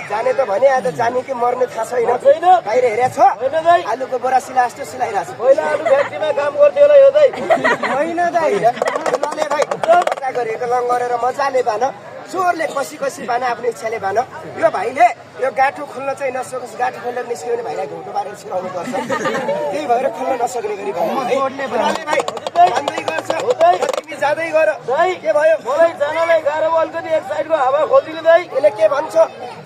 जाने त भने आज जाने कि मर्ने थाहा छैन बाहिर हेरेको छ आलुको बोरा सिला जस्तो सिलाइरहेको छ पहिला आलु फ्याक्ट्रीमा काम गर्थ्यो होला यो दाइ होइन दाइ लले भाइ मजा गरेको लङ गरेर मजाले बान चोरले कसी कसी बान आफ्नो इच्छाले बान यो भाइले यो गाँठो खोल्न चाहिँ नसकोस् गाँठो खोलेर निस्क्यो भने भाइलाई घुम्टो बारेर सिकाउनु पर्छ त्यही भएर खोल्न नसक्ने गरी लले भाइ जाँदै गर्छ तिमी जाँदै गर के भयो मलाई जानलाई गाह्रो भयो अलिकति एक साइडको हावा खोलिदिनु दाइ यसले के भन्छ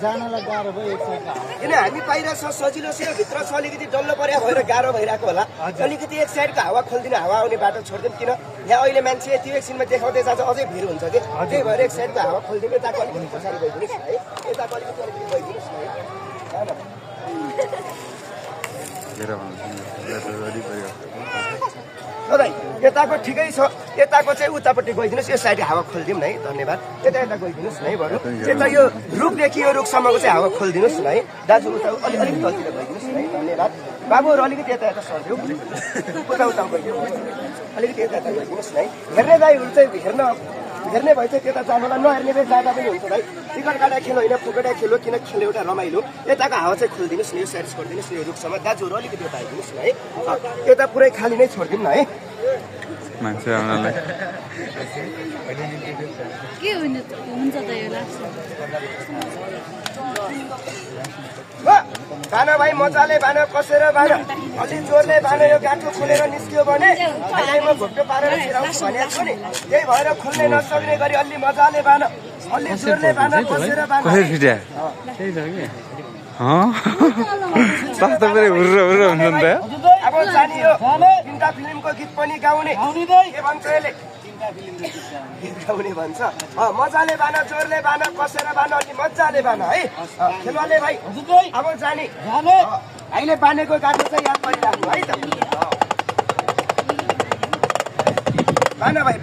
जानलाई गाह्रो भयो एक साइडको किन हामी बाहिर छ सजिलोसित भित्र छ अलिकति डल्लो परेको भएर गाह्रो भइरहेको होला अलिकति एक साइडको हावा खोलिदिनु हावा आउने बाटो छोडिदिनु किन यहाँ अहिले मान्छे यति एकछिनमा देखाउँदै जान्छ अझै भिड हुन्छ कि त्यही भएर एक साइडको हावा खोलिदिनु यताको अलिकति पछाडि गइदिनुहोस् है यताको अलिकति गइदिनुहोस् न यताको ठिकै छ यताको चाहिँ उतापट्टि गइदिनुहोस् यो साइड हावा खोलिदिउँ न है धन्यवाद यता यता गइदिनुहोस् न है बरु यता यो रुखदेखि यो रुखसम्मको चाहिँ हावा खोलिदिनुहोस् न है दाजु उता अलिकति गल्तीले गइदिनुहोस् न है धन्यवाद बाबुहरू अलिकति यता यता सर्दिउँ उता उता गइदिनु अलिकति यता यता गइदिनुहोस् न है हेर्ने दाइहरू चाहिँ हेर्ने भए चाहिँ त्यता जानुलाई नहेर्ने भए जाँदा पनि हुन्छ भाइ टिकट काटा खेल होइन फुकटा खेलो किन खेल एउटा रमाइलो यताको हावा चाहिँ खोलिदिनुहोस् न यो साइड छोडिदिनुहोस् न यो रुखसम्म दाजुहरू अलिकति यता आइदिनुहोस् न है यता पुरै खाली नै छोडिदिउँ न है मान्छे आउनलाई के हुन्छ त यो लाग्छ बान भाइ मजाले बान कसेर बान अलि जोरले बान यो गाँठो खोलेर निस्क्यो भने भाइलाई म घुप्टो पारेर छिराउँछु भनेको छु नि त्यही भएर खोल्ने नसक्ने गरी अलि मजाले बान अलि जोरले बान कसेर बान कसरी फिट्या त्यही छ कि कस्तो पुरै हुर्र हुर्र हुन्छ नि त अब जाने यो तिनटा फिल्मको गीत पनि गाउने के भन्छ यसले गीत गाउने भन्छ मजाले बान जोरले बान कसेर बान अलि मजाले बान है खेलवाले भाइ अब जाने भाइले बानेको गाडो चाहिँ याद गरिराख्नु है त बान भाइ